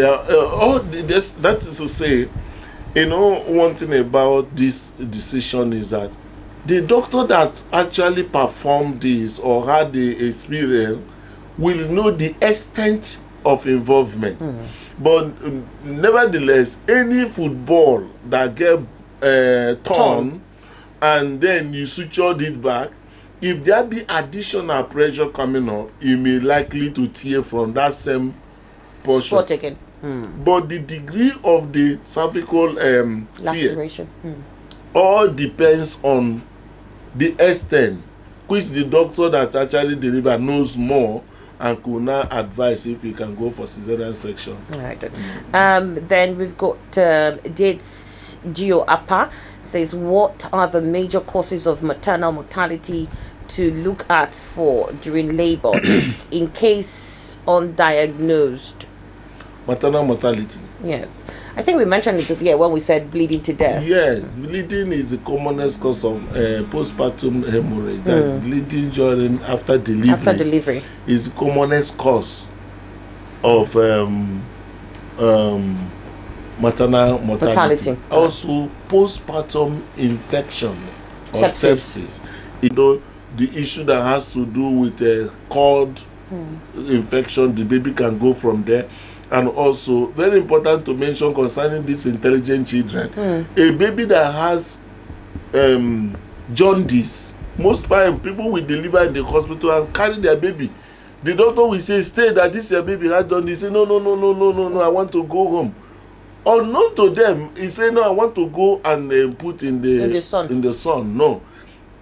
That is to say, one thing about this decision is that the doctor that actually performed this or had the experience will know the extent of involvement. But nevertheless, any football that get torn and then you sutured it back, if there be additional pressure coming up, you may likely to tear from that same portion. Spot again. But the degree of the cervical laceration all depends on the extent, which the doctor that actually deliver knows more and could now advise if you can go for cesarean section. All right. Then we've got Dates Geo Appa says, what are the major causes of maternal mortality to look at for during labor in case undiagnosed? Maternal mortality. Yes. I think we mentioned it before when we said bleeding to death. Yes, bleeding is the commonest cause of postpartum hemorrhage. That's bleeding during after delivery. After delivery is the commonest cause of maternal mortality. Also, postpartum infection or sepsis. The issue that has to do with a cord infection, the baby can go from there. And also, very important to mention concerning these intelligent children, a baby that has jaundice, most time people will deliver in the hospital and carry their baby. The doctor will say, stay, that this your baby has jaundice. Say, no, I want to go home. Unknown to them, he say, no, I want to go and put in the sun. No.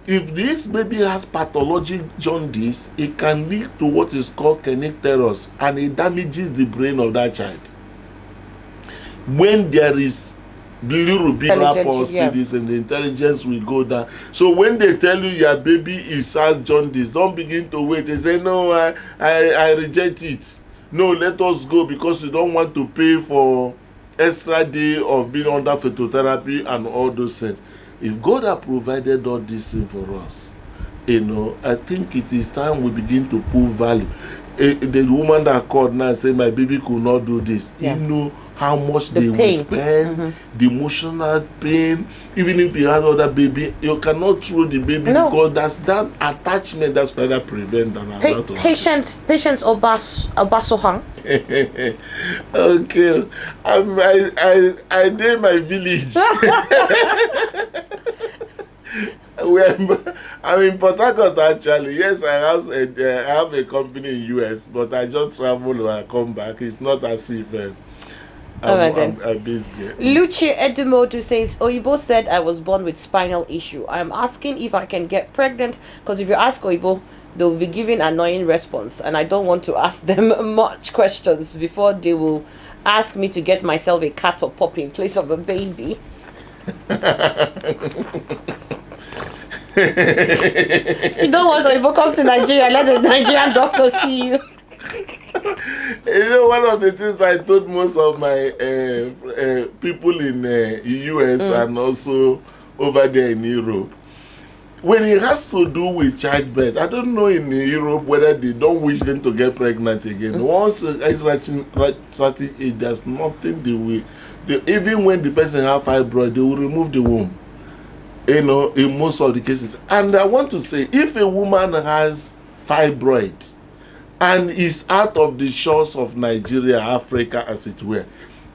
If this baby has pathologic jaundice, it can lead to what is called kernicterus, and it damages the brain of that child. When there is bilirubin palsy, and the intelligence will go down. So when they tell you your baby has jaundice, don't begin to wait. They say, no, I reject it. No, let us go, because you don't want to pay for extra day of being under phototherapy and all those things. If God has provided all this thing for us, I think it is time we begin to put value. The woman that called now and said, my baby could not do this. Yeah. You know how much they will spend, the emotional pain. Even if you had other baby, you cannot throw the baby because that's that attachment that's better prevent than a lot of patience Obasohan. Okay, I did my village. I'm in Port Harcourt actually. Yes, I have a company in US, but I just travel when I come back. It's not as if I'm busy. Luci Edumodu says, Oibo said I was born with spinal issue. I'm asking if I can get pregnant, because if you ask Oibo, they'll be giving annoying response, and I don't want to ask them much questions before they will ask me to get myself a cat or puppy in place of a baby. You don't want to come to Nigeria, let the Nigerian doctor see you. One of the things I told most of my people in the US and also over there in Europe, when it has to do with childbirth, I don't know in Europe whether they don't wish them to get pregnant again. Once it's reaching certain age, there's nothing they will. Even when the person has fibroid, they will remove the womb. In most of the cases. And I want to say, if a woman has fibroid and is out of the shores of Nigeria, Africa, as it were,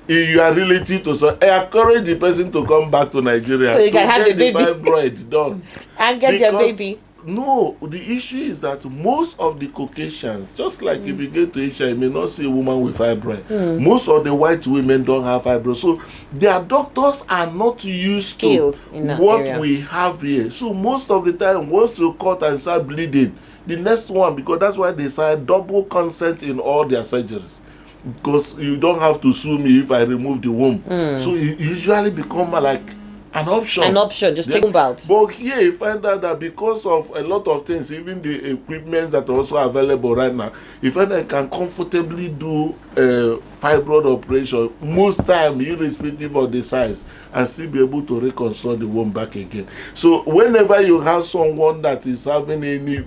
if you are related to, so I encourage the person to come back to Nigeria so you can have the baby fibroid done and get their baby. No, the issue is that most of the Caucasians, just like if you get to Asia, you may not see a woman with fibroid. Most of the white women don't have fibroid. So their doctors are not used to what area we have here. So most of the time, once you cut and start bleeding, the next one, because that's why they say double consent in all their surgeries. Because you don't have to sue me if I remove the womb. So it usually become like an option. Just take them out. But here you find out that because of a lot of things, even the equipment that are also available right now, you find that I can comfortably do a fibroid operation most time, irrespective of the size, and still be able to reconstruct the womb back again. So whenever you have someone that is having any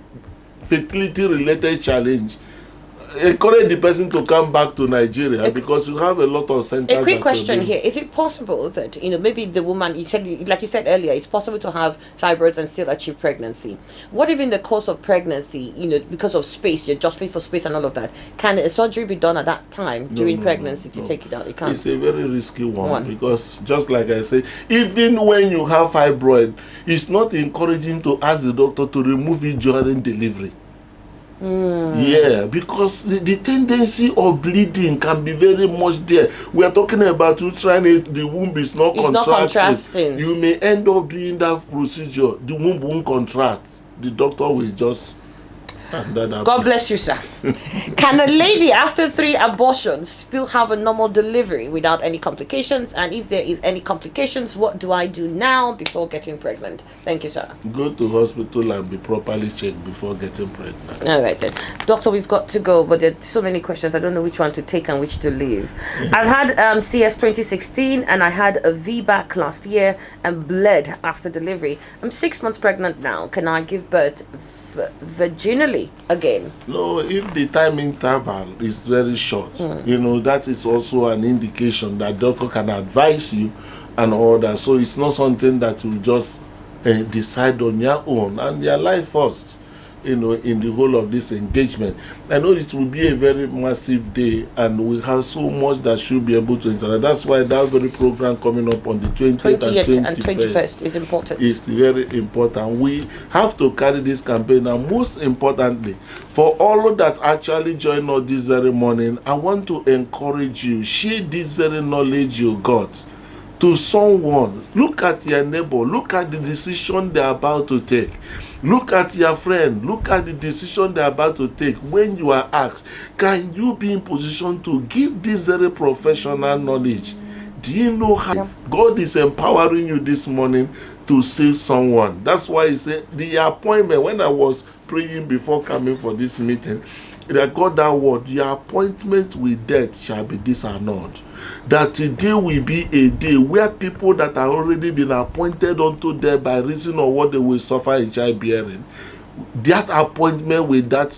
fertility related challenge, encourage the person to come back to Nigeria, because you have a lot of centers. A quick question here: is it possible that maybe the woman, like you said earlier, it's possible to have fibroids and still achieve pregnancy? What if in the course of pregnancy, because of space, you're jostling for space and all of that, can a surgery be done at that time during pregnancy to take it out? It can't. It's a very risky one, because just like I said, even when you have fibroid, it's not encouraging to ask the doctor to remove it during delivery. Yeah, because the tendency of bleeding can be very much there. We are talking about the womb is not contracting. You may end up doing that procedure. The womb won't contract. The doctor will just... God bless you, sir. Can a lady after 3 abortions still have a normal delivery without any complications? And if there is any complications, what do I do now before getting pregnant? Thank you, sir. Go to hospital and be properly checked before getting pregnant. All right then. Doctor, we've got to go, but there are so many questions. I don't know which one to take and which to leave. I've had CS 2016 and I had a VBAC last year and bled after delivery. I'm 6 months pregnant now. Can I give birth vaginally again? No, if the time interval is very short, that is also an indication that doctor can advise you and all that. So it's not something that you just decide on your own, and your life first, in the whole of this engagement. I know it will be a very massive day, and we have so much that should be able to interact. That's why that very program coming up on the 20th and 21st is important. It's very important. We have to carry this campaign, and most importantly, for all that actually join us this very morning, I want to encourage you, share this very knowledge you got to someone. Look at your neighbor, look at the decision they're about to take. Look at your friend, look at the decision they're about to take. When you are asked, can you be in position to give this very professional knowledge? Do you know how God is empowering you this morning to save someone? That's why he said the appointment, when I was praying before coming for this meeting, I got that word, your appointment with death shall be disannulled. That today will be a day where people that are already been appointed unto death by reason of what they will suffer in childbearing, that appointment with that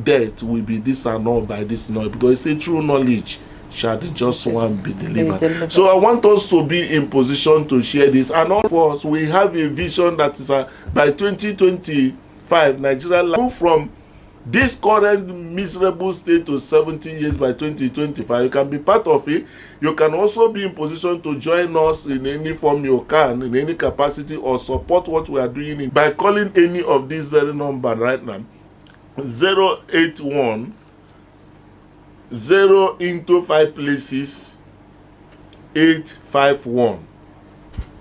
death will be disannulled by this knowledge, because it's a true knowledge shall the just one be delivered. So I want us to be in position to share this, and all of us, we have a vision that is by 2025 Nigeria move from this current miserable state to 70 years by 2025. You can be part of it. You can also be in position to join us in any form you can, in any capacity, or support what we are doing by calling any of these 0 number right now. 081 0 into 5 places 851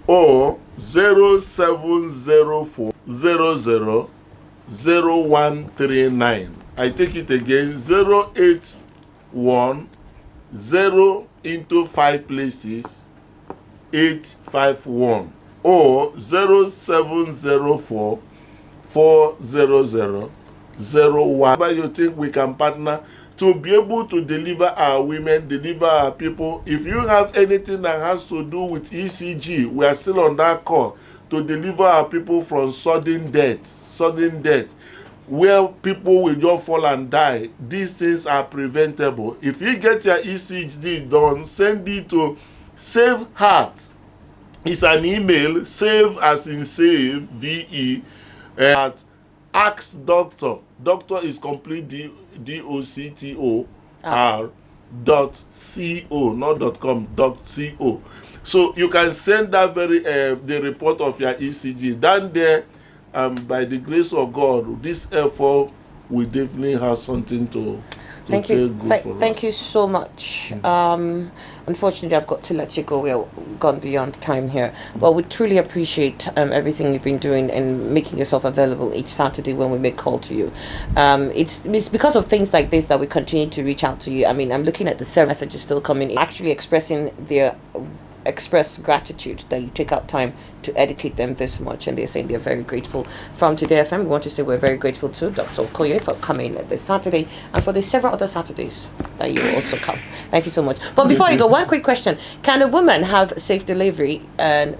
or 0704 00 0139. I take it again, 081 0 into 5 places 851 or 0704 400 01. Whenever you think we can partner to be able to deliver our women, deliver our people. If you have anything that has to do with ECG, we are still on that call to deliver our people from sudden death, where people will just fall and die. These things are preventable. If you get your ECG done, send it to Save Heart. It's an email, save as in save, VE, at Ask Doctor. Doctor is complete DOCTOR .co, not .com, .co. So you can send that the report of your ECG down there. By the grace of God, this effort will definitely have something to thank you. Thank you so much. Unfortunately, I've got to let you go. We're gone beyond time here, but we truly appreciate everything you've been doing and making yourself available each Saturday when we make call to you. It's because of things like this that we continue to reach out to you. I mean, I'm looking at the service messages still coming in, actually expressing their express gratitude that you take out time to educate them this much, and they're saying they're very grateful. From Today FM, we want to say we're very grateful to Dr. Okoye for coming this Saturday and for the several other Saturdays that you will also come. Thank you so much. But before you go, one quick question: can a woman have safe delivery and